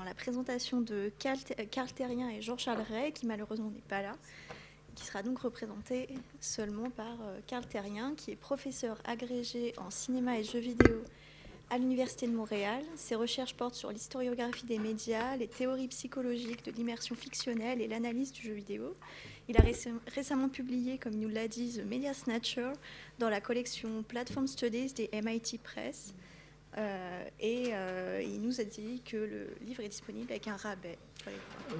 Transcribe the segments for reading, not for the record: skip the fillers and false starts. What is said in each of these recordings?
la présentation de Carl Terrien et Jean-Charles Ray, qui malheureusement n'est pas là, qui sera donc représenté seulement par Carl Terrien, qui est professeur agrégé en cinéma et jeux vidéo à l'Université de Montréal. Ses recherches portent sur l'historiographie des médias, les théories psychologiques de l'immersion fictionnelle et l'analyse du jeu vidéo. Il a récemment publié, comme il nous l'a dit, The Media Snatcher dans la collection Platform Studies des MIT Press. Il nous a dit que le livre est disponible avec un rabais.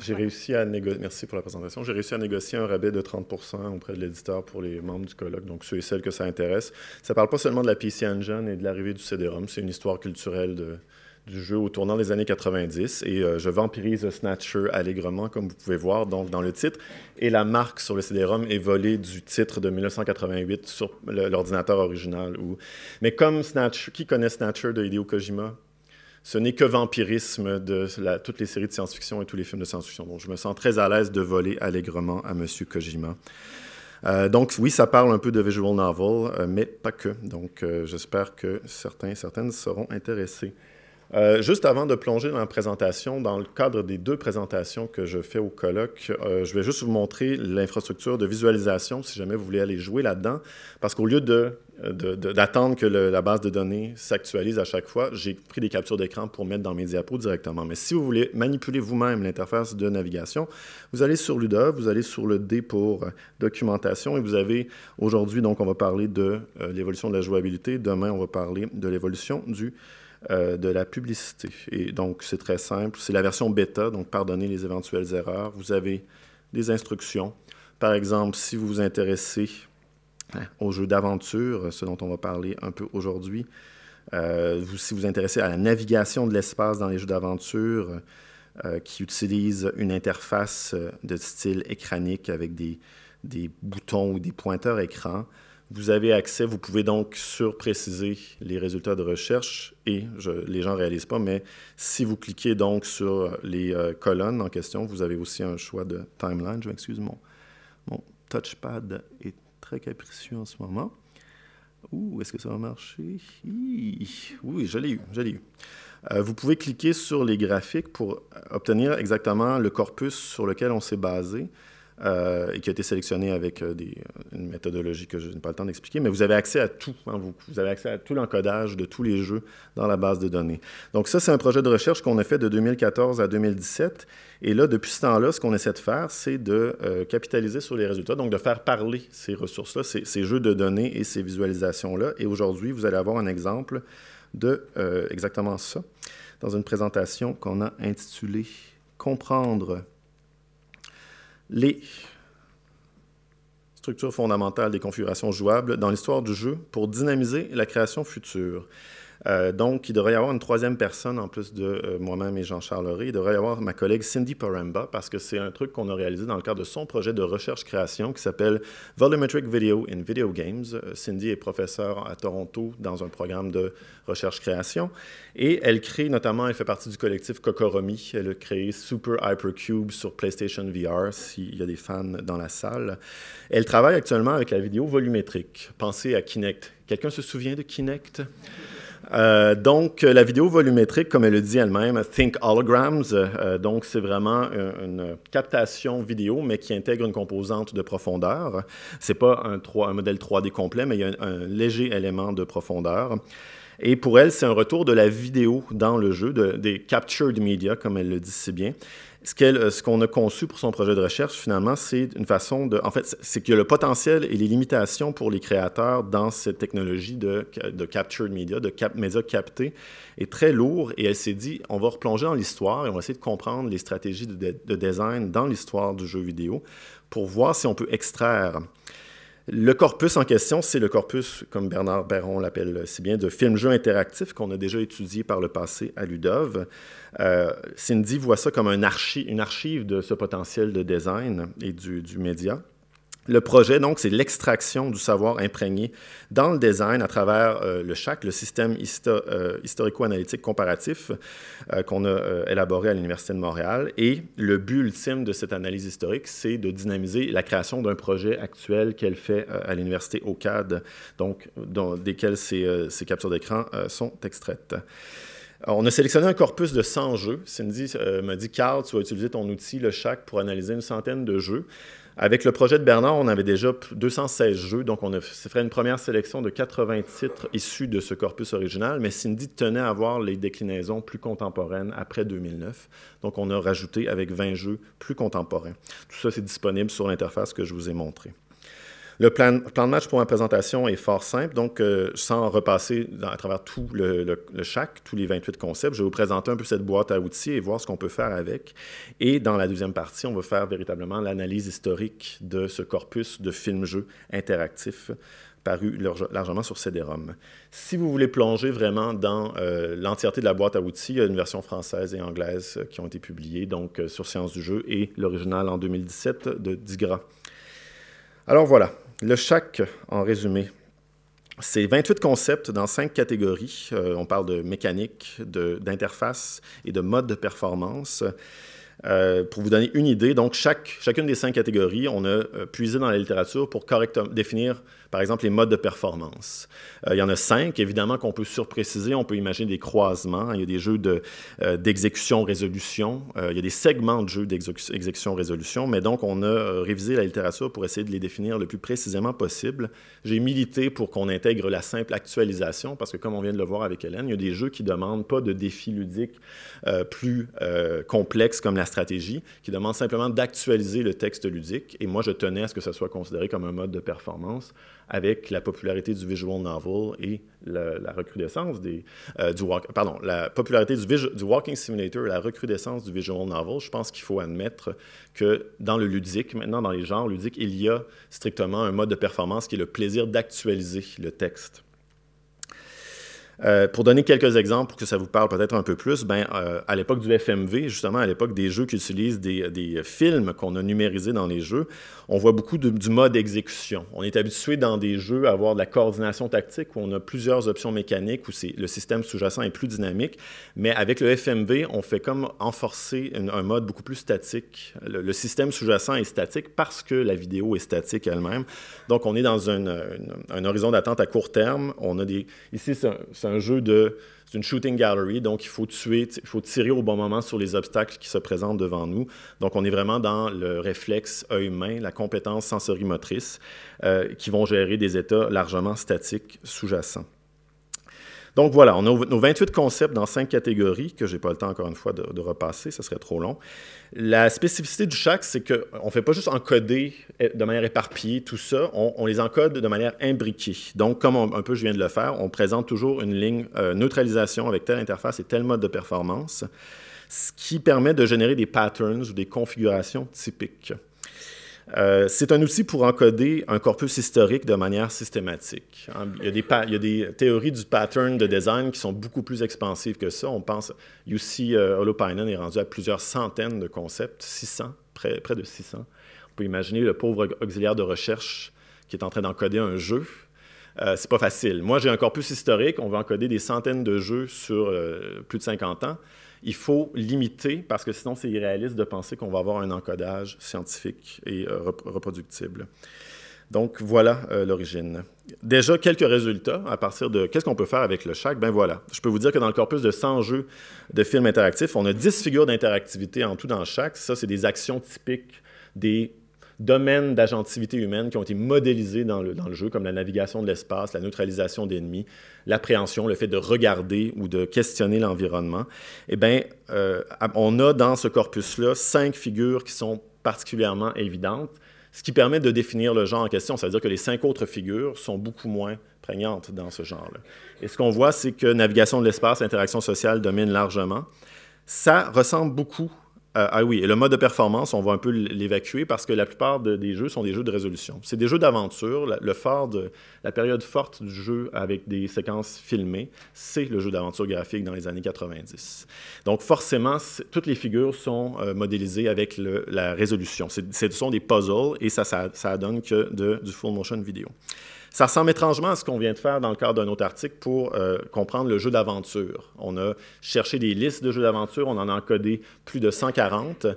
J'ai réussi à négocier, merci pour la présentation, j'ai réussi à négocier un rabais de 30% auprès de l'éditeur pour les membres du colloque, donc ceux et celles que ça intéresse. Ça ne parle pas seulement de la PC Engine et de l'arrivée du CD-ROM, c'est une histoire culturelle du jeu au tournant des années 90, et je vampirise Snatcher allègrement, comme vous pouvez voir, donc dans le titre, et la marque sur le CD-ROM est volée du titre de 1988 sur l'ordinateur original. Mais comme Snatcher, qui connaît Snatcher de Hideo Kojima? Ce n'est que vampirisme de toutes les séries de science-fiction et tous les films de science-fiction. Donc, je me sens très à l'aise de voler allègrement à M. Kojima. Donc, oui, ça parle un peu de visual novel, mais pas que. Donc, j'espère que certaines seront intéressés. Juste avant de plonger dans la présentation, dans le cadre des 2 présentations que je fais au colloque, je vais juste vous montrer l'infrastructure de visualisation, si jamais vous voulez aller jouer là-dedans, parce qu'au lieu d'attendre que la base de données s'actualise à chaque fois, j'ai pris des captures d'écran pour mettre dans mes diapos directement. Mais si vous voulez manipuler vous-même l'interface de navigation, vous allez sur l'UDA, vous allez sur le D pour documentation, et vous avez aujourd'hui, donc on va parler de l'évolution de la jouabilité. Demain, on va parler de l'évolution de la publicité. Et donc, c'est très simple. C'est la version bêta, donc pardonnez les éventuelles erreurs. Vous avez des instructions. Par exemple, si vous vous intéressez aux jeux d'aventure, ce dont on va parler un peu aujourd'hui, si vous vous intéressez à la navigation de l'espace dans les jeux d'aventure, qui utilisent une interface de style écranique avec des boutons ou des pointeurs écran, vous avez accès, vous pouvez donc surpréciser les résultats de recherche et les gens ne réalisent pas, mais si vous cliquez donc sur les colonnes en question, vous avez aussi un choix de timeline. Je m'excuse, mon touchpad est très capricieux en ce moment. Est-ce que ça va marcher? Oui, je l'ai eu. Vous pouvez cliquer sur les graphiques pour obtenir exactement le corpus sur lequel on s'est basé. Et qui a été sélectionné avec une méthodologie que je n'ai pas le temps d'expliquer, mais vous avez accès à tout. Hein, vous avez accès à tout l'encodage de tous les jeux dans la base de données. Donc ça, c'est un projet de recherche qu'on a fait de 2014 à 2017. Et là, depuis ce temps-là, ce qu'on essaie de faire, c'est de capitaliser sur les résultats, donc de faire parler ces ressources-là, ces jeux de données et ces visualisations-là. Et aujourd'hui, vous allez avoir un exemple de exactement ça dans une présentation qu'on a intitulée « Comprendre les structures fondamentales des configurations jouables dans l'histoire du jeu pour dynamiser la création future ». Donc, il devrait y avoir une 3e personne, en plus de moi-même et Jean-Charles Ray. Il devrait y avoir ma collègue Cindy Poremba, parce que c'est un truc qu'on a réalisé dans le cadre de son projet de recherche-création qui s'appelle Volumetric Video in Video Games. Cindy est professeure à Toronto dans un programme de recherche-création. Et elle crée notamment, elle fait partie du collectif Kokoromi. Elle a créé Super Hypercube sur PlayStation VR, s'il y a des fans dans la salle. Elle travaille actuellement avec la vidéo volumétrique. Pensez à Kinect. Quelqu'un se souvient de Kinect? Donc, la vidéo volumétrique, comme elle le dit elle-même, Think Holograms, donc c'est vraiment une captation vidéo, mais qui intègre une composante de profondeur. Ce n'est pas un modèle 3D complet, mais il y a un léger élément de profondeur. Et pour elle, c'est un retour de la vidéo dans le jeu, des captured media, comme elle le dit si bien. Ce qu'on a conçu pour son projet de recherche, finalement, c'est une façon de... En fait, c'est qu'il y a le potentiel et les limitations pour les créateurs dans cette technologie de captured media, de médias captés, est très lourd. Et elle s'est dit, on va replonger dans l'histoire et on va essayer de comprendre les stratégies de design dans l'histoire du jeu vidéo pour voir si on peut extraire. Le corpus en question, c'est le corpus, comme Bernard Berron l'appelle si bien, de film-jeu interactif qu'on a déjà étudié par le passé à l'UDOV. Cindy voit ça comme une archive de ce potentiel de design et du média. Le projet, donc, c'est l'extraction du savoir imprégné dans le design à travers le SHAC, le système historico-analytique comparatif qu'on a élaboré à l'Université de Montréal. Et le but ultime de cette analyse historique, c'est de dynamiser la création d'un projet actuel qu'elle fait à l'Université OCAD, donc, desquels ces captures d'écran sont extraites. On a sélectionné un corpus de 100 jeux. Cindy m'a dit, Carl, tu vas utiliser ton outil, le Shack, pour analyser une centaine de jeux. Avec le projet de Bernard, on avait déjà 216 jeux, donc on a fait une première sélection de 80 titres issus de ce corpus original, mais Cindy tenait à voir les déclinaisons plus contemporaines après 2009, donc on a rajouté avec 20 jeux plus contemporains. Tout ça, c'est disponible sur l'interface que je vous ai montrée. Le plan de match pour ma présentation est fort simple, donc sans repasser à travers tout le Shack, tous les 28 concepts, je vais vous présenter un peu cette boîte à outils et voir ce qu'on peut faire avec. Et dans la deuxième partie, on va faire véritablement l'analyse historique de ce corpus de films-jeux interactifs paru largement sur CD-ROM. Si vous voulez plonger vraiment dans l'entièreté de la boîte à outils, il y a une version française et anglaise qui ont été publiées, donc sur Sciences du jeu, et l'original en 2017 de Digra. Alors voilà, le Shack, en résumé, c'est 28 concepts dans 5 catégories. On parle de mécanique, d'interface et de mode de performance. Pour vous donner une idée, donc chacune des 5 catégories, on a puisé dans la littérature pour correctement définir, par exemple, les modes de performance. Il y en a 5, évidemment, qu'on peut surpréciser. On peut imaginer des croisements. Il y a des jeux d'exécution-résolution. Il y a des segments de jeux d'exécution-résolution. Mais donc, on a révisé la littérature pour essayer de les définir le plus précisément possible. J'ai milité pour qu'on intègre la simple actualisation, parce que comme on vient de le voir avec Hélène, il y a des jeux qui ne demandent pas de défis ludiques plus complexes comme la stratégie, qui demandent simplement d'actualiser le texte ludique. Et moi, je tenais à ce que ça soit considéré comme un mode de performance, avec la popularité du visual novel et la recrudescence la popularité du walking simulator et la recrudescence du visual novel. Je pense qu'il faut admettre que dans le ludique, maintenant dans les genres ludiques, il y a strictement un mode de performance qui est le plaisir d'actualiser le texte. Pour donner quelques exemples, pour que ça vous parle peut-être un peu plus, à l'époque du FMV, justement, à l'époque des jeux qui utilisent des films qu'on a numérisés dans les jeux, on voit beaucoup du mode exécution. On est habitué dans des jeux à avoir de la coordination tactique où on a plusieurs options mécaniques, où le système sous-jacent est plus dynamique, mais avec le FMV, on fait comme enforcer un mode beaucoup plus statique. Le système sous-jacent est statique parce que la vidéo est statique elle-même. Donc, on est dans un horizon d'attente à court terme. On a ici, c'est un jeu c'est une shooting gallery, donc il faut tirer au bon moment sur les obstacles qui se présentent devant nous. Donc, on est vraiment dans le réflexe œil-main, la compétence sensorimotrice, qui vont gérer des états largement statiques sous-jacents. Donc voilà, on a nos 28 concepts dans 5 catégories, que je n'ai pas le temps encore une fois de repasser, ce serait trop long. La spécificité du Shack, c'est qu'on ne fait pas juste encoder de manière éparpillée tout ça, on les encode de manière imbriquée. Donc, comme un peu je viens de le faire, on présente toujours une ligne neutralisation avec telle interface et tel mode de performance, ce qui permet de générer des patterns ou des configurations typiques. C'est un outil pour encoder un corpus historique de manière systématique. Il y a des théories du pattern de design qui sont beaucoup plus expansives que ça. On pense, Jussi Holopainen est rendu à plusieurs centaines de concepts, 600, près de 600. On peut imaginer le pauvre auxiliaire de recherche qui est en train d'encoder un jeu. C'est pas facile. Moi, j'ai un corpus historique, on va encoder des centaines de jeux sur plus de 50 ans. Il faut limiter, parce que sinon, c'est irréaliste de penser qu'on va avoir un encodage scientifique et reproductible. Donc, voilà l'origine. Déjà, quelques résultats à partir de qu'est-ce qu'on peut faire avec le Shack. Ben voilà, je peux vous dire que dans le corpus de 100 jeux de films interactifs, on a 10 figures d'interactivité en tout dans le Shack. Ça, c'est des actions typiques des domaines d'agentivité humaine qui ont été modélisés dans le jeu, comme la navigation de l'espace, la neutralisation d'ennemis, l'appréhension, le fait de regarder ou de questionner l'environnement. Eh bien, on a dans ce corpus-là 5 figures qui sont particulièrement évidentes, ce qui permet de définir le genre en question. Ça veut dire que les 5 autres figures sont beaucoup moins prégnantes dans ce genre-là. Et ce qu'on voit, c'est que navigation de l'espace, interaction sociale domine largement. Ça ressemble beaucoup oui, et le mode de performance, on va un peu l'évacuer parce que la plupart des jeux sont des jeux de résolution. C'est des jeux d'aventure. La période forte du jeu avec des séquences filmées, c'est le jeu d'aventure graphique dans les années 90. Donc forcément, toutes les figures sont modélisées avec la résolution. Ce sont des puzzles et ça donne que du full motion vidéo. Ça ressemble étrangement à ce qu'on vient de faire dans le cadre d'un autre article pour comprendre le jeu d'aventure. On a cherché des listes de jeux d'aventure, on en a encodé plus de 140,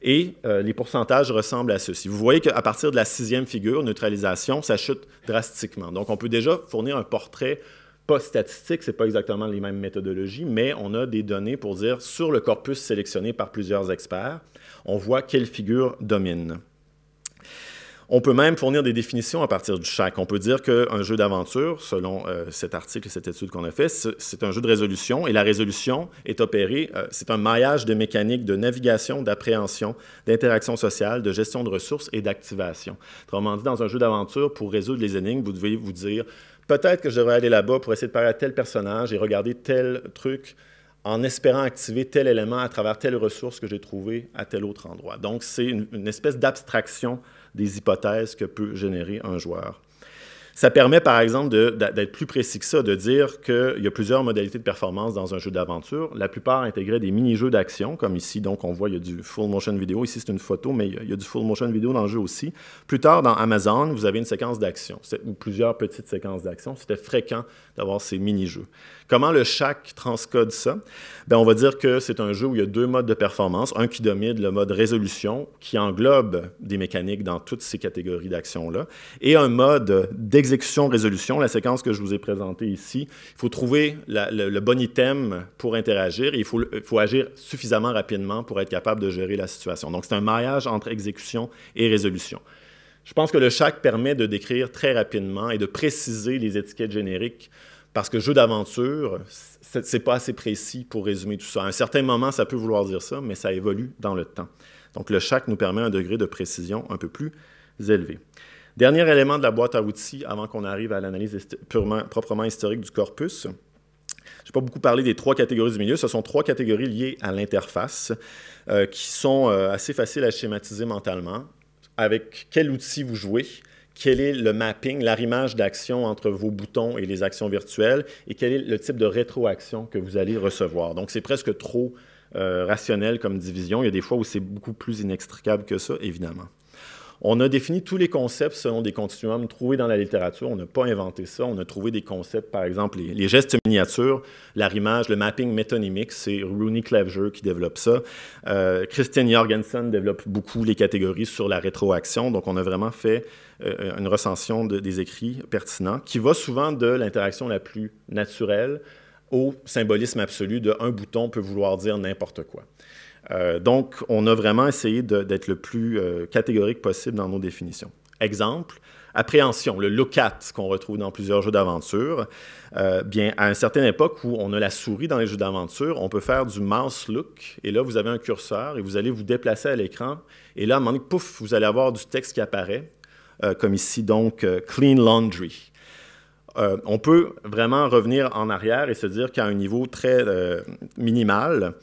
et les pourcentages ressemblent à ceci. Vous voyez qu'à partir de la 6e figure, neutralisation, ça chute drastiquement. Donc, on peut déjà fournir un portrait pas statistique, ce n'est pas exactement les mêmes méthodologies, mais on a des données pour dire, sur le corpus sélectionné par plusieurs experts, on voit quelle figure domine. On peut même fournir des définitions à partir du chaque. On peut dire qu'un jeu d'aventure, selon cet article et cette étude qu'on a fait, c'est un jeu de résolution, et la résolution est opérée, c'est un maillage de mécaniques de navigation, d'appréhension, d'interaction sociale, de gestion de ressources et d'activation. Autrement dit, dans un jeu d'aventure, pour résoudre les énigmes, vous devez vous dire, peut-être que je devrais aller là-bas pour essayer de parler à tel personnage et regarder tel truc, en espérant activer tel élément à travers telle ressource que j'ai trouvée à tel autre endroit. Donc, c'est une espèce d'abstraction des hypothèses que peut générer un joueur. Ça permet, par exemple, d'être plus précis que ça, de dire qu'il y a plusieurs modalités de performance dans un jeu d'aventure. La plupart intégraient des mini-jeux d'action, comme ici. Donc, on voit, il y a du full motion vidéo. Ici, c'est une photo, mais il y a du full motion vidéo dans le jeu aussi. Plus tard, dans Amazon, vous avez une séquence d'action, ou plusieurs petites séquences d'action. C'était fréquent d'avoir ces mini-jeux. Comment le chaque transcode ça? Bien, on va dire que c'est un jeu où il y a deux modes de performance. Un qui domine, le mode résolution, qui englobe des mécaniques dans toutes ces catégories d'action-là, et un mode d'exécution-résolution, la séquence que je vous ai présentée ici. Il faut trouver le bon item pour interagir, et il faut agir suffisamment rapidement pour être capable de gérer la situation. Donc, c'est un maillage entre exécution et résolution. Je pense que le chaque permet de décrire très rapidement et de préciser les étiquettes génériques, parce que jeu d'aventure, c'est pas assez précis pour résumer tout ça. À un certain moment, ça peut vouloir dire ça, mais ça évolue dans le temps. Donc, le chaque nous permet un degré de précision un peu plus élevé. Dernier élément de la boîte à outils avant qu'on arrive à l'analyse proprement historique du corpus. Je n'ai pas beaucoup parlé des trois catégories du milieu. Ce sont trois catégories liées à l'interface qui sont assez faciles à schématiser mentalement. Avec quel outil vous jouez, quel est le mapping, l'arrimage d'action entre vos boutons et les actions virtuelles, et quel est le type de rétroaction que vous allez recevoir. Donc, c'est presque trop rationnel comme division. Il y a des fois où c'est beaucoup plus inextricable que ça, évidemment. On a défini tous les concepts selon des continuums trouvés dans la littérature. On n'a pas inventé ça. On a trouvé des concepts, par exemple, les gestes miniatures, l'arrimage, le mapping métonymique. C'est Rooney Clevenger qui développe ça. Christian Jorgensen développe beaucoup les catégories sur la rétroaction. Donc, on a vraiment fait une recension des écrits pertinents qui va souvent de l'interaction la plus naturelle au symbolisme absolu de un bouton peut vouloir dire n'importe quoi. Donc, on a vraiment essayé d'être le plus catégorique possible dans nos définitions. Exemple, appréhension, le look-at qu'on retrouve dans plusieurs jeux d'aventure. Bien, à une certaine époque où on a la souris dans les jeux d'aventure, on peut faire du mouse look, et là, vous avez un curseur, et vous allez vous déplacer à l'écran, et là, à un moment donné, pouf, vous allez avoir du texte qui apparaît, comme ici, donc, clean laundry. On peut vraiment revenir en arrière et se dire qu'à un niveau très minimal,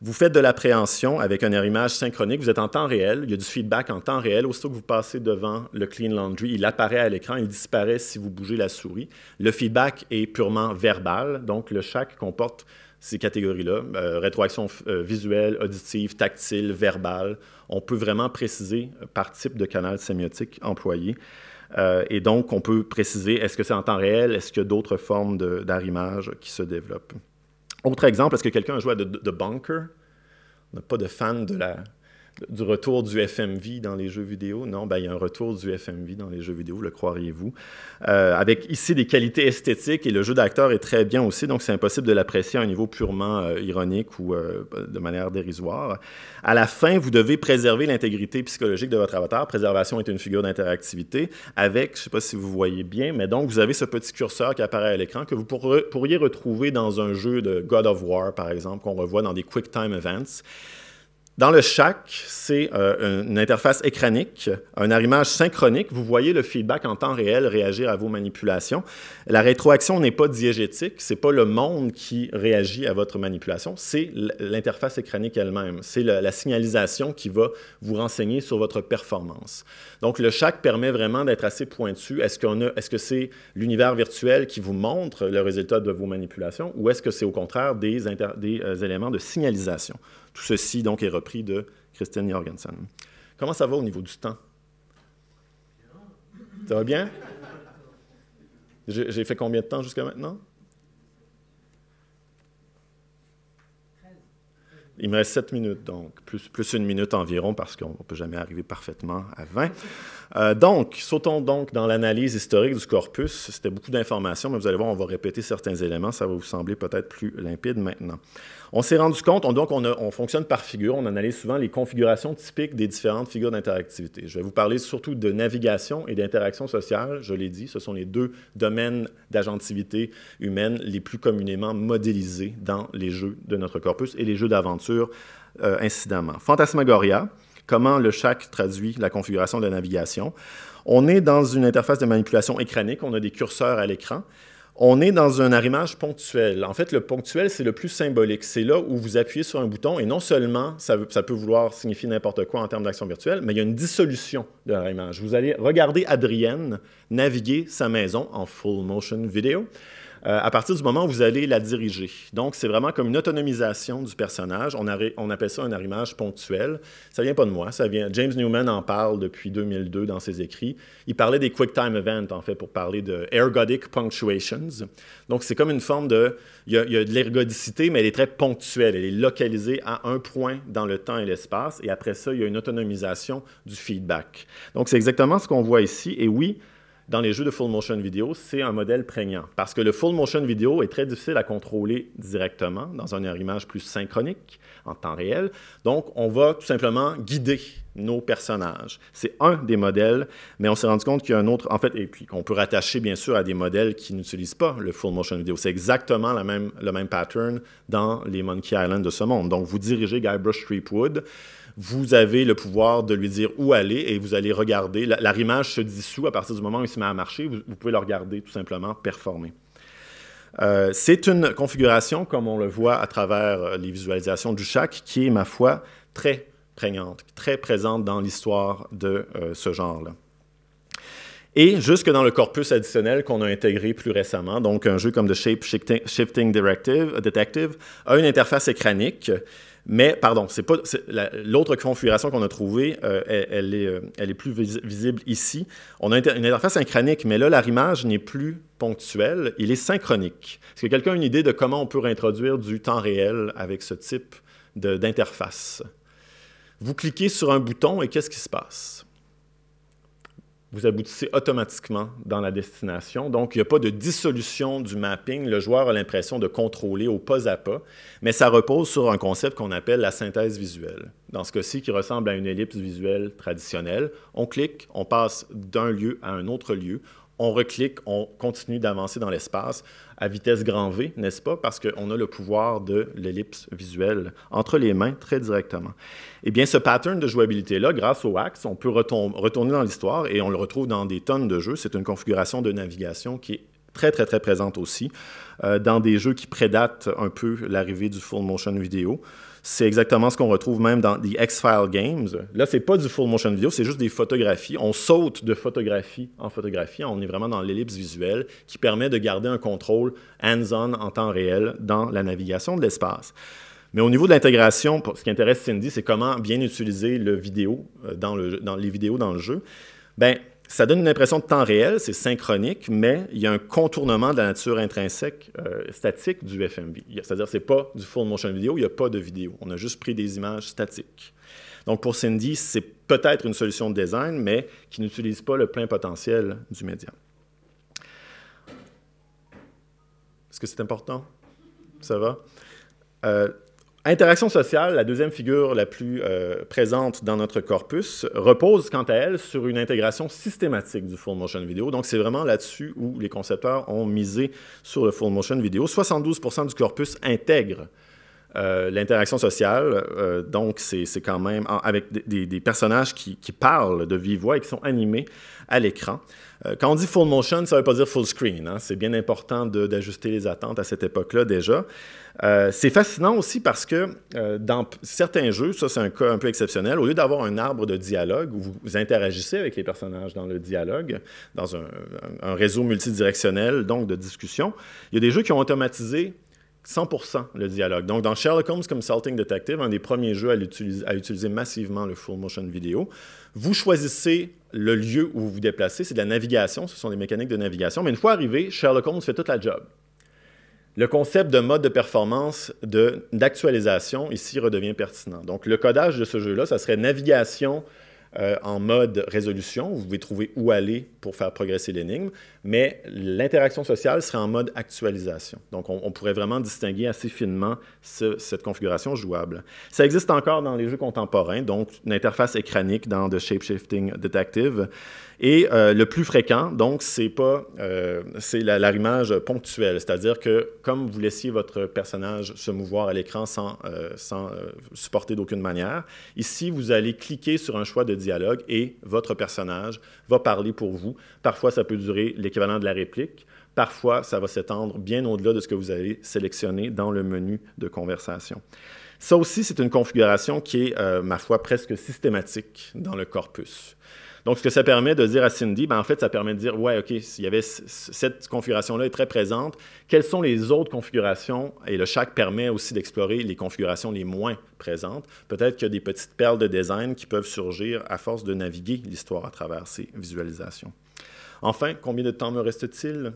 vous faites de l'appréhension avec un arrimage synchronique, vous êtes en temps réel, il y a du feedback en temps réel. Aussitôt que vous passez devant le Clean Laundry, il apparaît à l'écran, il disparaît si vous bougez la souris. Le feedback est purement verbal, donc le chaque comporte ces catégories-là, rétroaction visuelle, auditive, tactile, verbale. On peut vraiment préciser par type de canal sémiotique employé. Et donc, on peut préciser, est-ce que c'est en temps réel, est-ce qu'il y a d'autres formes d'arrimage qui se développent. Autre exemple, est-ce que quelqu'un a joué à The Bunker? On n'a pas de fan du retour du FMV dans les jeux vidéo. Non, ben, il y a un retour du FMV dans les jeux vidéo, le croiriez-vous. Avec ici des qualités esthétiques, et le jeu d'acteur est très bien aussi, donc c'est impossible de l'apprécier à un niveau purement ironique ou de manière dérisoire. À la fin, vous devez préserver l'intégrité psychologique de votre avatar. Préservation est une figure d'interactivité avec, je ne sais pas si vous voyez bien, mais donc vous avez ce petit curseur qui apparaît à l'écran que vous pourriez retrouver dans un jeu de God of War, par exemple, qu'on revoit dans des Quick Time Events. Dans le chaque, c'est une interface écranique, un arrimage synchronique. Vous voyez le feedback en temps réel réagir à vos manipulations. La rétroaction n'est pas diégétique, ce n'est pas le monde qui réagit à votre manipulation, c'est l'interface écranique elle-même. C'est la signalisation qui va vous renseigner sur votre performance. Donc, le chaque permet vraiment d'être assez pointu. Est-ce que c'est l'univers virtuel qui vous montre le résultat de vos manipulations, ou est-ce que c'est au contraire des éléments de signalisation? Tout ceci, donc, est repris de Christian Jorgensen. Comment ça va au niveau du temps? Ça va bien? J'ai fait combien de temps jusqu'à maintenant? Il me reste 7 minutes, donc plus 1 minute environ, parce qu'on ne peut jamais arriver parfaitement à 20. Donc, sautons donc dans l'analyse historique du corpus. C'était beaucoup d'informations, mais vous allez voir, on va répéter certains éléments. Ça va vous sembler peut-être plus limpide maintenant. On s'est rendu compte, on fonctionne par figure. On analyse souvent les configurations typiques des différentes figures d'interactivité. Je vais vous parler surtout de navigation et d'interaction sociale. Je l'ai dit, ce sont les deux domaines d'agentivité humaine les plus communément modélisés dans les jeux de notre corpus et les jeux d'aventure incidemment. Fantasmagoria, comment le Shack traduit la configuration de la navigation. On est dans une interface de manipulation écranique, on a des curseurs à l'écran. On est dans un arrimage ponctuel. En fait, le ponctuel, c'est le plus symbolique. C'est là où vous appuyez sur un bouton et non seulement ça peut vouloir signifier n'importe quoi en termes d'action virtuelle, mais il y a une dissolution de l'arrimage. Vous allez regarder Adrienne naviguer sa maison en full motion video. À partir du moment où vous allez la diriger. Donc, c'est vraiment comme une autonomisation du personnage. On appelle ça un arrimage ponctuel. Ça ne vient pas de moi, ça vient... James Newman en parle depuis 2002 dans ses écrits. Il parlait des QuickTime Events, en fait, pour parler de ergodic punctuations. Donc, c'est comme une forme de... Il y a de l'ergodicité, mais elle est très ponctuelle. Elle est localisée à un point dans le temps et l'espace. Et après ça, il y a une autonomisation du feedback. Donc, c'est exactement ce qu'on voit ici. Et oui, dans les jeux de full motion video, c'est un modèle prégnant parce que le full motion video est très difficile à contrôler directement dans un arrimage plus synchronique en temps réel. Donc, on va tout simplement guider nos personnages. C'est un des modèles, mais on s'est rendu compte qu'il y a un autre, en fait, et puis qu'on peut rattacher bien sûr à des modèles qui n'utilisent pas le full motion video. C'est exactement le même pattern dans les Monkey Island de ce monde. Donc, vous dirigez Guybrush Threepwood, vous avez le pouvoir de lui dire où aller et vous allez regarder. L'arrimage se dissout à partir du moment où il se met à marcher. Vous pouvez le regarder tout simplement performer. C'est une configuration, comme on le voit à travers les visualisations du Shack, qui est, ma foi, très prégnante, très présente dans l'histoire de ce genre-là. Et jusque dans le corpus additionnel qu'on a intégré plus récemment, donc un jeu comme The Shape Shifting Detective a une interface écranique. Mais, pardon, l'autre configuration qu'on a trouvée, elle est plus visible ici. On a une interface synchronique, mais là, l'arrimage n'est plus ponctuel, il est synchronique. Est-ce que quelqu'un a une idée de comment on peut réintroduire du temps réel avec ce type d'interface? Vous cliquez sur un bouton et qu'est-ce qui se passe? Vous aboutissez automatiquement dans la destination. Donc, il n'y a pas de dissolution du mapping. Le joueur a l'impression de contrôler au pas à pas, mais ça repose sur un concept qu'on appelle la synthèse visuelle. Dans ce cas-ci, qui ressemble à une ellipse visuelle traditionnelle. On clique, on passe d'un lieu à un autre lieu. On reclique, on continue d'avancer dans l'espace à vitesse grand V, n'est-ce pas? Parce qu'on a le pouvoir de l'ellipse visuelle entre les mains très directement. Eh bien, ce pattern de jouabilité-là, grâce au Axe, on peut retourner dans l'histoire et on le retrouve dans des tonnes de jeux. C'est une configuration de navigation qui est très, très, très présente aussi dans des jeux qui prédatent un peu l'arrivée du full motion vidéo. C'est exactement ce qu'on retrouve même dans des X-File Games. Là, ce n'est pas du full motion vidéo, c'est juste des photographies. On saute de photographie en photographie. On est vraiment dans l'ellipse visuelle qui permet de garder un contrôle hands-on en temps réel dans la navigation de l'espace. Mais au niveau de l'intégration, ce qui intéresse Cindy, c'est comment bien utiliser le vidéo les vidéos dans le jeu. Bien, ça donne une impression de temps réel, c'est synchronique, mais il y a un contournement de la nature intrinsèque statique du FMV. C'est-à-dire que ce n'est pas du full motion vidéo, il n'y a pas de vidéo. On a juste pris des images statiques. Donc pour Cindy, c'est peut-être une solution de design, mais qui n'utilise pas le plein potentiel du média. Est-ce que c'est important? Ça va? Interaction sociale, la deuxième figure la plus présente dans notre corpus, repose quant à elle sur une intégration systématique du full motion vidéo. Donc, c'est vraiment là-dessus où les concepteurs ont misé sur le full motion vidéo. 72% du corpus intègre l'interaction sociale. Donc, c'est quand même avec des personnages qui parlent de vive voix et qui sont animés à l'écran. Quand on dit full motion, ça ne veut pas dire full screen. Hein? C'est bien important d'ajuster les attentes à cette époque-là déjà. C'est fascinant aussi parce que dans certains jeux, ça c'est un cas un peu exceptionnel, au lieu d'avoir un arbre de dialogue où vous interagissez avec les personnages dans le dialogue, dans un réseau multidirectionnel, donc de discussion, il y a des jeux qui ont automatisé 100% le dialogue. Donc, dans Sherlock Holmes Consulting Detective, un des premiers jeux à utiliser massivement le full motion vidéo, vous choisissez le lieu où vous vous déplacez, c'est de la navigation, ce sont des mécaniques de navigation, mais une fois arrivé, Sherlock Holmes fait toute la job. Le concept de mode de performance d'actualisation, ici, redevient pertinent. Donc, le codage de ce jeu-là, ça serait navigation en mode résolution. Vous pouvez trouver où aller pour faire progresser l'énigme, mais l'interaction sociale serait en mode actualisation. Donc, on pourrait vraiment distinguer assez finement cette configuration jouable. Ça existe encore dans les jeux contemporains, donc une interface écranique dans The Shape-Shifting Detective. Et le plus fréquent, donc, c'est l'arrimage ponctuel, c'est-à-dire que comme vous laissiez votre personnage se mouvoir à l'écran sans supporter d'aucune manière, ici, vous allez cliquer sur un choix de dialogue et votre personnage va parler pour vous. Parfois, ça peut durer l'équivalent de la réplique. Parfois, ça va s'étendre bien au-delà de ce que vous avez sélectionné dans le menu de conversation. Ça aussi, c'est une configuration qui est, ma foi, presque systématique dans le corpus. Donc, ce que ça permet de dire à Cindy, en fait, ça permet de dire, ouais, OK, s'il y avait cette configuration-là est très présente, quelles sont les autres configurations? Et le Shack permet aussi d'explorer les configurations les moins présentes. Peut-être qu'il y a des petites perles de design qui peuvent surgir à force de naviguer l'histoire à travers ces visualisations. Enfin, combien de temps me reste-t-il?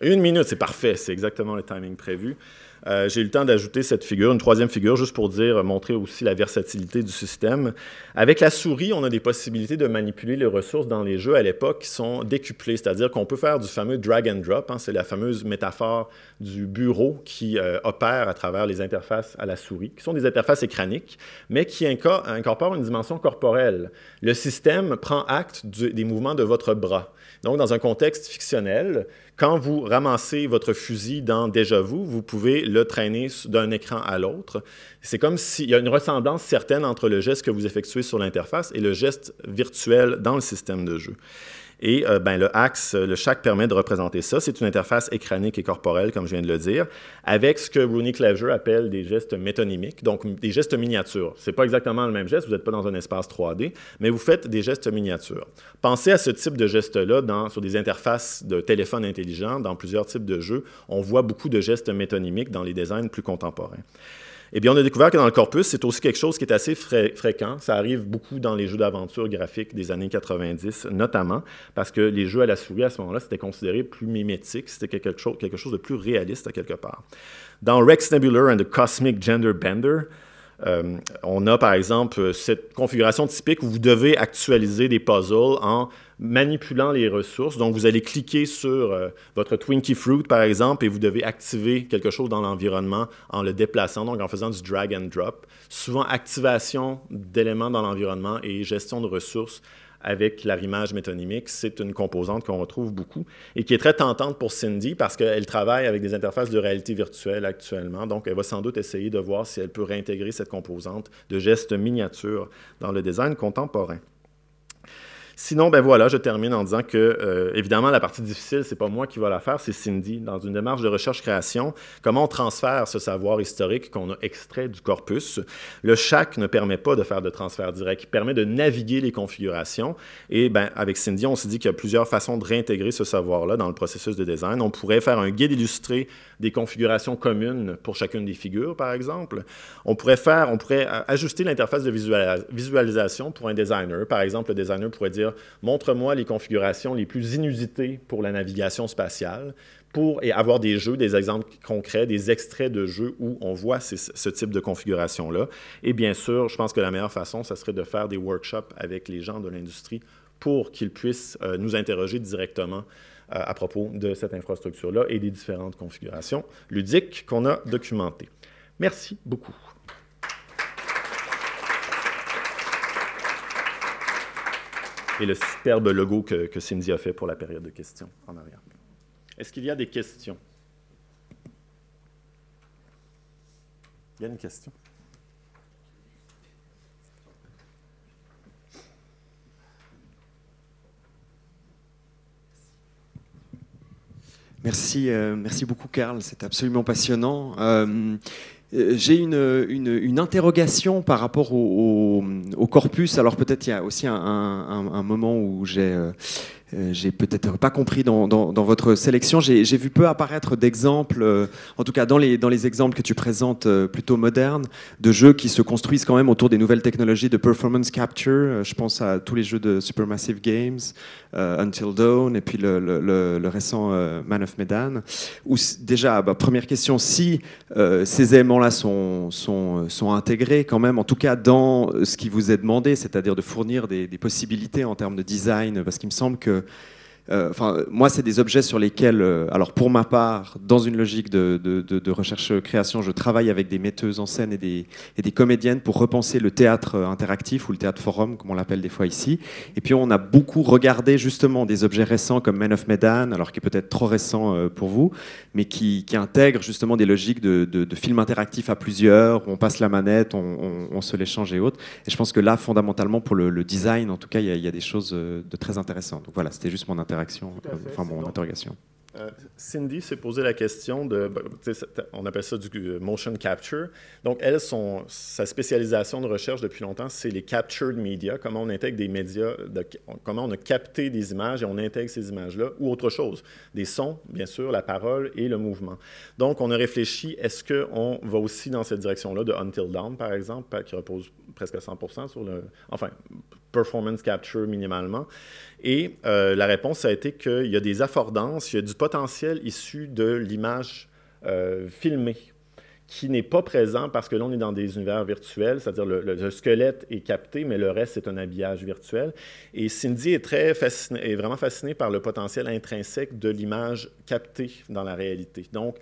1 minute, c'est parfait, c'est exactement le timing prévu. J'ai eu le temps d'ajouter cette figure, une troisième figure, juste pour montrer aussi la versatilité du système. Avec la souris, on a des possibilités de manipuler les ressources dans les jeux à l'époque qui sont décuplées, c'est-à-dire qu'on peut faire du fameux drag and drop, c'est la fameuse métaphore du bureau qui opère à travers les interfaces à la souris, qui sont des interfaces écraniques, mais qui incorporent une dimension corporelle. Le système prend acte des mouvements de votre bras. Donc, dans un contexte fictionnel, quand vous ramassez votre fusil dans Déjà Vu, vous pouvez le traîner d'un écran à l'autre. C'est comme s'il y a une ressemblance certaine entre le geste que vous effectuez sur l'interface et le geste virtuel dans le système de jeu. Et le Shack permet de représenter ça. C'est une interface écranique et corporelle, comme je viens de le dire, avec ce que Rooney Cleaver appelle des gestes métonymiques, donc des gestes miniatures. Ce n'est pas exactement le même geste, vous n'êtes pas dans un espace 3D, mais vous faites des gestes miniatures. Pensez à ce type de geste-là sur des interfaces de téléphone intelligent, dans plusieurs types de jeux. On voit beaucoup de gestes métonymiques dans les designs plus contemporains. Eh bien, on a découvert que dans le corpus, c'est aussi quelque chose qui est assez fréquent. Ça arrive beaucoup dans les jeux d'aventure graphique des années 90, notamment, parce que les jeux à la souris, à ce moment-là, c'était considéré plus mimétique, c'était quelque chose de plus réaliste à quelque part. Dans Rex Nebular and the Cosmic Gender Bender, on a, par exemple, cette configuration typique où vous devez actualiser des puzzles en manipulant les ressources. Donc, vous allez cliquer sur votre Twinkie Fruit, par exemple, et vous devez activer quelque chose dans l'environnement en le déplaçant, donc en faisant du drag and drop. Souvent, activation d'éléments dans l'environnement et gestion de ressources avec l'arrimage métonymique, c'est une composante qu'on retrouve beaucoup et qui est très tentante pour Cindy parce qu'elle travaille avec des interfaces de réalité virtuelle actuellement. Donc, elle va sans doute essayer de voir si elle peut réintégrer cette composante de gestes miniatures dans le design contemporain. Sinon, voilà, je termine en disant que, évidemment, la partie difficile, ce n'est pas moi qui va la faire, c'est Cindy. Dans une démarche de recherche-création, comment on transfère ce savoir historique qu'on a extrait du corpus? Le Shack ne permet pas de faire de transfert direct, il permet de naviguer les configurations. Et avec Cindy, on s'est dit qu'il y a plusieurs façons de réintégrer ce savoir-là dans le processus de design. On pourrait faire un guide illustré des configurations communes pour chacune des figures, par exemple. On pourrait ajuster l'interface de visualisation pour un designer. Par exemple, le designer pourrait dire « Montre-moi les configurations les plus inusitées pour la navigation spatiale » et avoir des jeux, des exemples concrets, des extraits de jeux où on voit ce type de configuration-là. Et bien sûr, je pense que la meilleure façon, ça serait de faire des workshops avec les gens de l'industrie pour qu'ils puissent nous interroger directement à propos de cette infrastructure-là et des différentes configurations ludiques qu'on a documentées. Merci beaucoup. Et le superbe logo que Cindy a fait pour la période de questions en arrière. Est-ce qu'il y a des questions? Il y a une question? Merci beaucoup, Karl. C'est absolument passionnant. J'ai une interrogation par rapport au corpus. Alors peut-être il y a aussi un moment où j'ai j'ai peut-être pas compris dans votre sélection. J'ai vu peu apparaître d'exemples, en tout cas dans les exemples que tu présentes plutôt modernes, de jeux qui se construisent quand même autour des nouvelles technologies de performance capture. Je pense à tous les jeux de Supermassive Games, Until Dawn, et puis le récent Man of Medan. Où déjà, première question, si ces éléments-là sont intégrés quand même, en tout cas dans ce qui vous est demandé, c'est-à-dire de fournir des possibilités en termes de design, parce qu'il me semble que moi, c'est des objets sur lesquels, alors pour ma part, dans une logique de recherche-création, je travaille avec des metteuses en scène et des comédiennes pour repenser le théâtre interactif ou le théâtre forum, comme on l'appelle des fois ici. Et puis on a beaucoup regardé justement des objets récents comme Man of Medan, alors qui est peut-être trop récent pour vous, mais qui intègre justement des logiques de film interactif à plusieurs, où on passe la manette, on se l'échange et autres. Et je pense que là, fondamentalement, pour le design, en tout cas, il y a des choses de très intéressantes. Donc voilà, c'était juste mon mon interrogation. Cindy s'est posé la question de, on appelle ça du motion capture. Donc, elle, sa spécialisation de recherche depuis longtemps, c'est les captured media, comment on intègre des médias, comment on a capté des images et on intègre ces images-là, ou autre chose, des sons, bien sûr, la parole et le mouvement. Donc, on a réfléchi, est-ce qu'on va aussi dans cette direction-là de Until Dawn, par exemple, qui repose presque à 100% sur performance capture minimalement. Et la réponse a été qu'il y a des affordances, il y a du potentiel issu de l'image filmée qui n'est pas présent parce que là, on est dans des univers virtuels, c'est-à-dire le squelette est capté, mais le reste, c'est un habillage virtuel. Et Cindy est vraiment fascinée par le potentiel intrinsèque de l'image captée dans la réalité. Donc,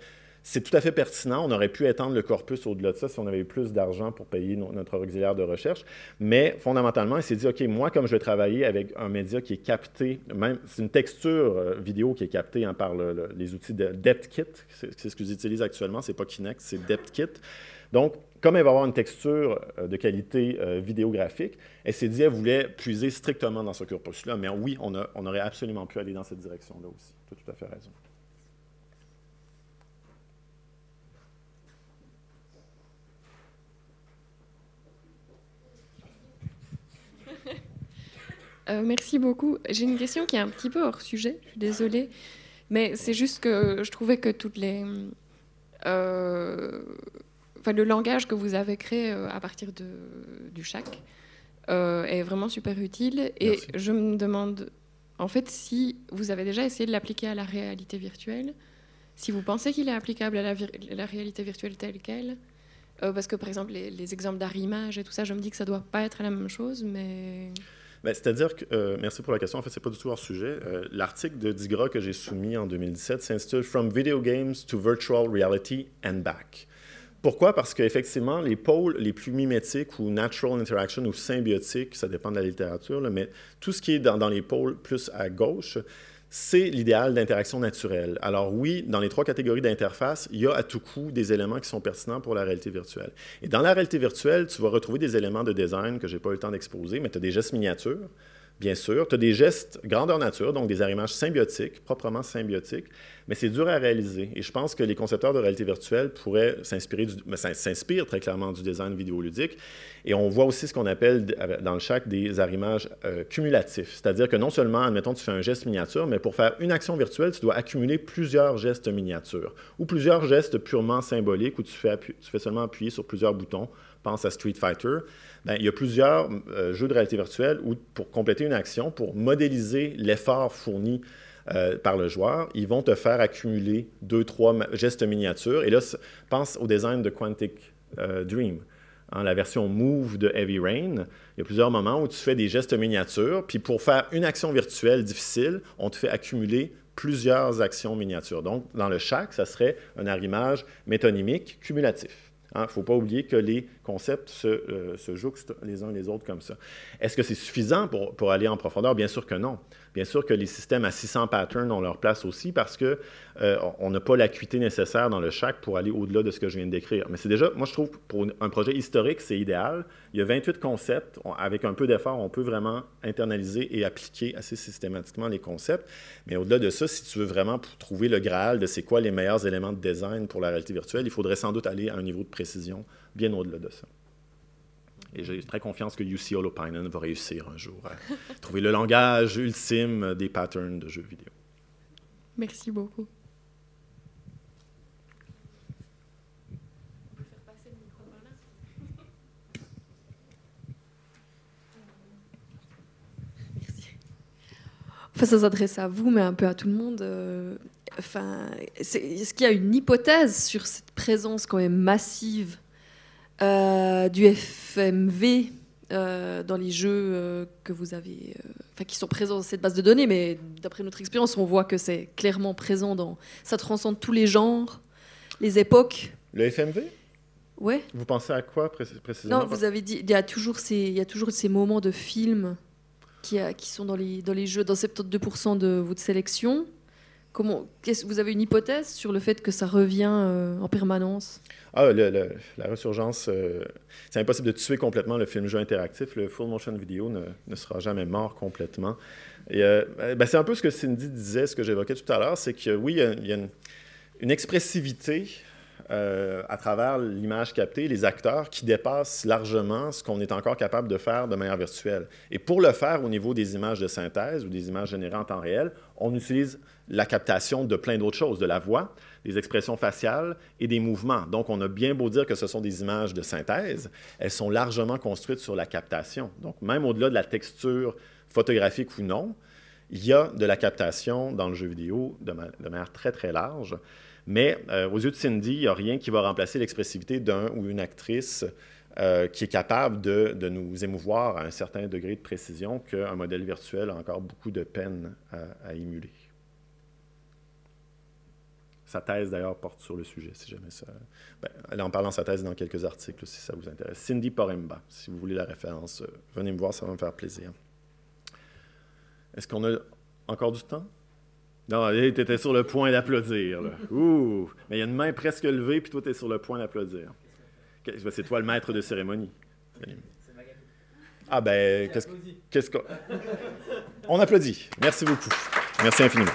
c'est tout à fait pertinent. On aurait pu étendre le corpus au-delà de ça si on avait eu plus d'argent pour payer notre auxiliaire de recherche. Mais fondamentalement, il s'est dit, OK, moi, comme je vais travailler avec un média qui est capté, même c'est une texture vidéo qui est captée par les outils de DepthKit, c'est ce que j'utilise actuellement, c'est pas Kinect, c'est DepthKit. Donc, comme elle va avoir une texture de qualité vidéographique, elle s'est dit qu'elle voulait puiser strictement dans ce corpus-là. Mais oui, on aurait absolument pu aller dans cette direction-là aussi. Tu as tout à fait raison. Merci beaucoup. J'ai une question qui est un petit peu hors sujet, je suis désolée, mais c'est juste que je trouvais que le langage que vous avez créé à partir du Shack est vraiment super utile. Et merci. Je me demande, en fait, si vous avez déjà essayé de l'appliquer à la réalité virtuelle, si vous pensez qu'il est applicable à la réalité virtuelle telle qu'elle, parce que, par exemple, les exemples d'arrimage et tout ça, je me dis que ça ne doit pas être la même chose, mais... C'est-à-dire que, merci pour la question, en fait, ce n'est pas du tout hors sujet. L'article de Digra que j'ai soumis en 2017 s'intitule « From Video Games to Virtual Reality and Back ». Pourquoi? Parce qu'effectivement, les pôles les plus mimétiques ou natural interaction ou symbiotiques, ça dépend de la littérature, là, mais tout ce qui est dans les pôles plus à gauche, c'est l'idéal d'interaction naturelle. Alors oui, dans les trois catégories d'interface, il y a à tout coup des éléments qui sont pertinents pour la réalité virtuelle. Et dans la réalité virtuelle, tu vas retrouver des éléments de design que je n'ai pas eu le temps d'exposer, mais tu as des gestes miniatures, bien sûr. Tu as des gestes grandeur nature, donc des arrimages symbiotiques, proprement symbiotiques, mais c'est dur à réaliser. Et je pense que les concepteurs de réalité virtuelle pourraient s'inspirent très clairement du design vidéoludique. Et on voit aussi ce qu'on appelle dans le Shack des arrimages cumulatifs. C'est-à-dire que non seulement, admettons, tu fais un geste miniature, mais pour faire une action virtuelle, tu dois accumuler plusieurs gestes miniatures ou plusieurs gestes purement symboliques où tu fais seulement appuyer sur plusieurs boutons. Pense à Street Fighter. Bien, il y a plusieurs jeux de réalité virtuelle où, pour compléter une action, pour modéliser l'effort fourni par le joueur, ils vont te faire accumuler 2-3 gestes miniatures. Et là, pense au design de Quantic Dream. La version Move de Heavy Rain, il y a plusieurs moments où tu fais des gestes miniatures, puis pour faire une action virtuelle difficile, on te fait accumuler plusieurs actions miniatures. Donc, dans le Shack, ça serait un arrimage métonymique cumulatif. Il ne faut pas oublier que les concepts se jouxtent les uns les autres comme ça. Est-ce que c'est suffisant pour aller en profondeur? Bien sûr que non. Bien sûr que les systèmes à 600 patterns ont leur place aussi parce qu'on n'a pas l'acuité nécessaire dans le Shack pour aller au-delà de ce que je viens de décrire. Mais c'est déjà, moi je trouve, pour un projet historique, c'est idéal. Il y a 28 concepts. Avec un peu d'effort, on peut vraiment internaliser et appliquer assez systématiquement les concepts. Mais au-delà de ça, si tu veux vraiment trouver le Graal de c'est quoi les meilleurs éléments de design pour la réalité virtuelle, il faudrait sans doute aller à un niveau de précision bien au-delà de ça. Et j'ai très confiance que UC Holopainen va réussir un jour à trouver le langage ultime des patterns de jeux vidéo. Merci beaucoup. Enfin, ça s'adresse à vous, mais un peu à tout le monde. Enfin, est-ce qu'il y a une hypothèse sur cette présence quand même massive du FMV dans les jeux que vous avez, enfin, qui sont présents dans cette base de données, mais d'après notre expérience, on voit que c'est clairement présent ça transcende tous les genres, les époques. Le FMV? Ouais. Vous pensez à quoi précisément? Non, vous avez dit, il y a toujours ces moments de films qui sont dans les jeux, dans 72% de votre sélection. Vous avez une hypothèse sur le fait que ça revient en permanence? La ressurgence, c'est impossible de tuer complètement le film-jeu interactif. Le full motion video ne sera jamais mort complètement. Et, c'est un peu ce que Cindy disait, ce que j'évoquais tout à l'heure, c'est que oui, il y a une expressivité à travers l'image captée, les acteurs, qui dépassent largement ce qu'on est encore capable de faire de manière virtuelle. Et pour le faire au niveau des images de synthèse ou des images générées en temps réel, on utilise la captation de plein d'autres choses, de la voix, des expressions faciales et des mouvements. Donc, on a bien beau dire que ce sont des images de synthèse, elles sont largement construites sur la captation. Donc, même au-delà de la texture photographique ou non, il y a de la captation dans le jeu vidéo de manière très, très large. Mais aux yeux de Cindy, il n'y a rien qui va remplacer l'expressivité d'un ou une actrice qui est capable de nous émouvoir à un certain degré de précision qu'un modèle virtuel a encore beaucoup de peine à émuler. Sa thèse, d'ailleurs, porte sur le sujet, si jamais ça... elle en parle dans sa thèse dans quelques articles, si ça vous intéresse. Cindy Poremba, si vous voulez la référence, venez me voir, ça va me faire plaisir. Est-ce qu'on a encore du temps? Non, tu étais sur le point d'applaudir. Ouh! Mais il y a une main presque levée, puis toi, tu es sur le point d'applaudir. C'est toi le maître de cérémonie. C'est Magali. Ah ben, qu'est-ce qu'on... On applaudit. Merci beaucoup. Merci infiniment.